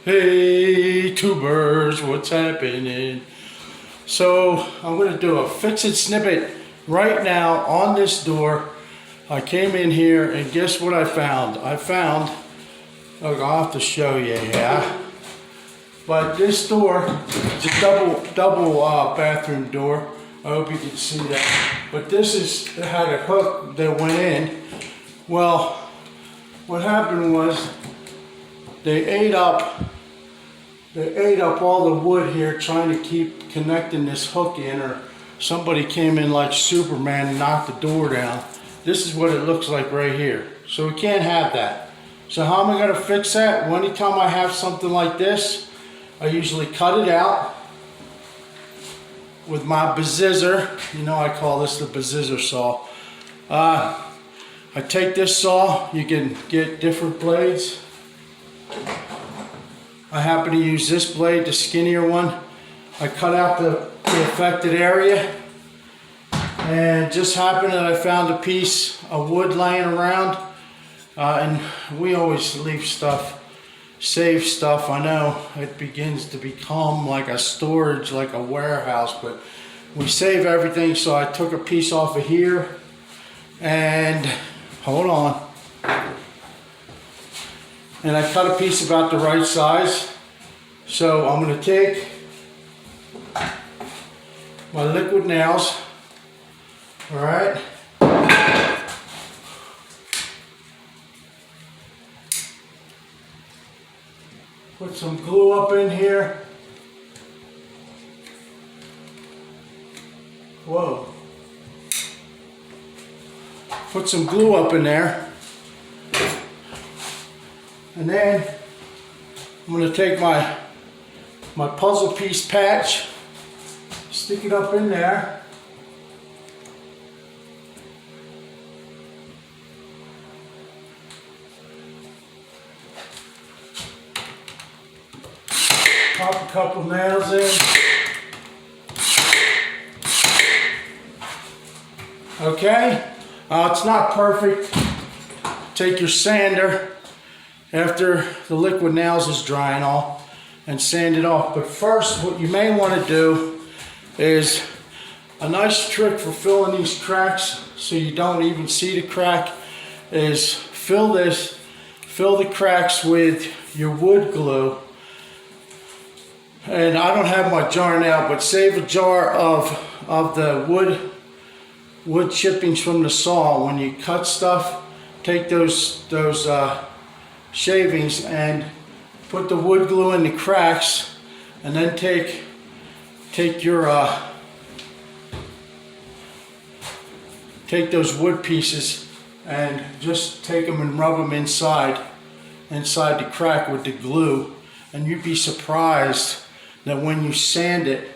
Hey tubers, what's happening? So I'm going to do a fix it snip it right now on this door. I came in here and guess what I found? Look, I'll have to show you, yeah. But this door, it's a double bathroom door. I hope you can see that. But this had a hook that went in. Well, what happened was they ate up all the wood here trying to keep connecting this hook in, or somebody came in like Superman and knocked the door down. This is what it looks like right here. So we can't have that. So how am I going to fix that? Well, anytime I have something like this, I usually cut it out with my bazizzer. You know, I call this the bazizzer saw. I take this saw. You can get different blades. I happen to use this blade, the skinnier one. I cut out the affected area, and just happened that I found a piece of wood laying around, and we always leave stuff, save stuff. I know it begins to become like a storage, like a warehouse, but we save everything. So I took a piece off of here, and hold on. And I cut a piece about the right size. So I'm going to take my liquid nails, all right, put some glue up in here. Whoa. Put some glue up in there. And then I'm going to take my puzzle piece patch, stick it up in there. Pop a couple nails in. Okay, it's not perfect. Take your sander after the liquid nails is dry and all, and sand it off. But first, what you may want to do is a nice trick for filling these cracks so you don't even see the crack is fill the cracks with your wood glue. And I don't have my jar now, but save a jar of the wood chippings from the saw. When you cut stuff, take those shavings and put the wood glue in the cracks, and then take those wood pieces and just take them and rub them inside the crack with the glue, and you'd be surprised that when you sand it,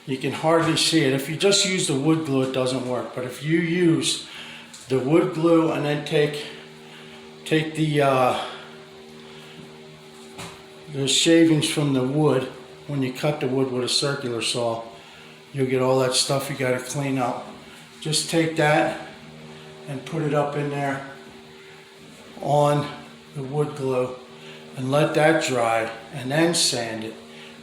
you can hardly see it. If you just use the wood glue, it doesn't work. But if you use the wood glue and then take the shavings from the wood, when you cut the wood with a circular saw, you'll get all that stuff you got to clean up. Just take that and put it up in there on the wood glue and let that dry, and then sand it,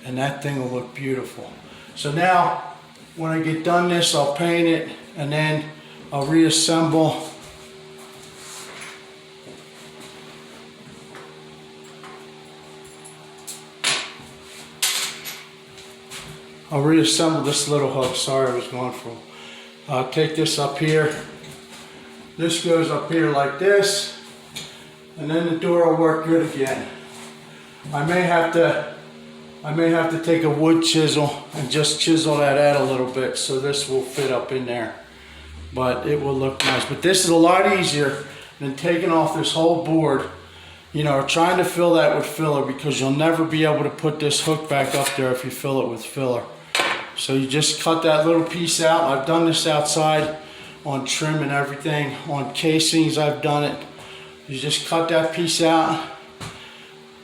and that thing will look beautiful. So now when I get done this, I'll paint it, and then I'll reassemble this little hook. Sorry, I was going for. I'll take this up here. This goes up here like this, and then the door will work good again. I may have to take a wood chisel and just chisel that out a little bit so this will fit up in there. But it will look nice. But this is a lot easier than taking off this whole board, you know, or trying to fill that with filler, because you'll never be able to put this hook back up there if you fill it with filler. So you just cut that little piece out. I've done this outside on trim and everything. On casings, I've done it. You just cut that piece out,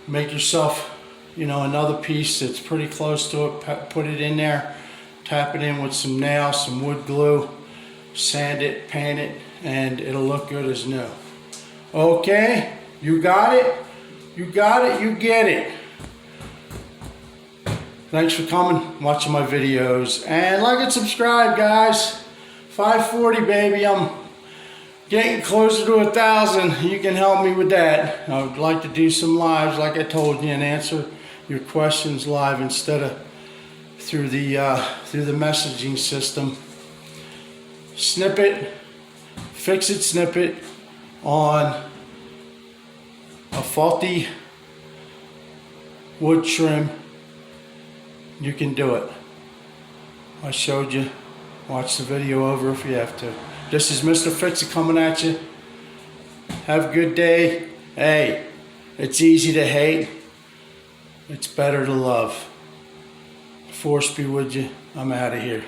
make yourself, you know, another piece that's pretty close to it, put it in there, tap it in with some nails, some wood glue, sand it, paint it, and it'll look good as new. Okay, you got it, you get it. Thanks for coming, watching my videos, and like and subscribe, guys. 540, baby. I'm getting closer to 1,000. You can help me with that. I would like to do some lives, like I told you, and answer your questions live instead of through the messaging system. Snip it, fix it, snip it on a faulty wood trim. You can do it. I showed you. Watch the video over if you have to. This is Mr. Fix It coming at you. Have a good day. Hey, it's easy to hate. It's better to love. Force be with you. I'm out of here.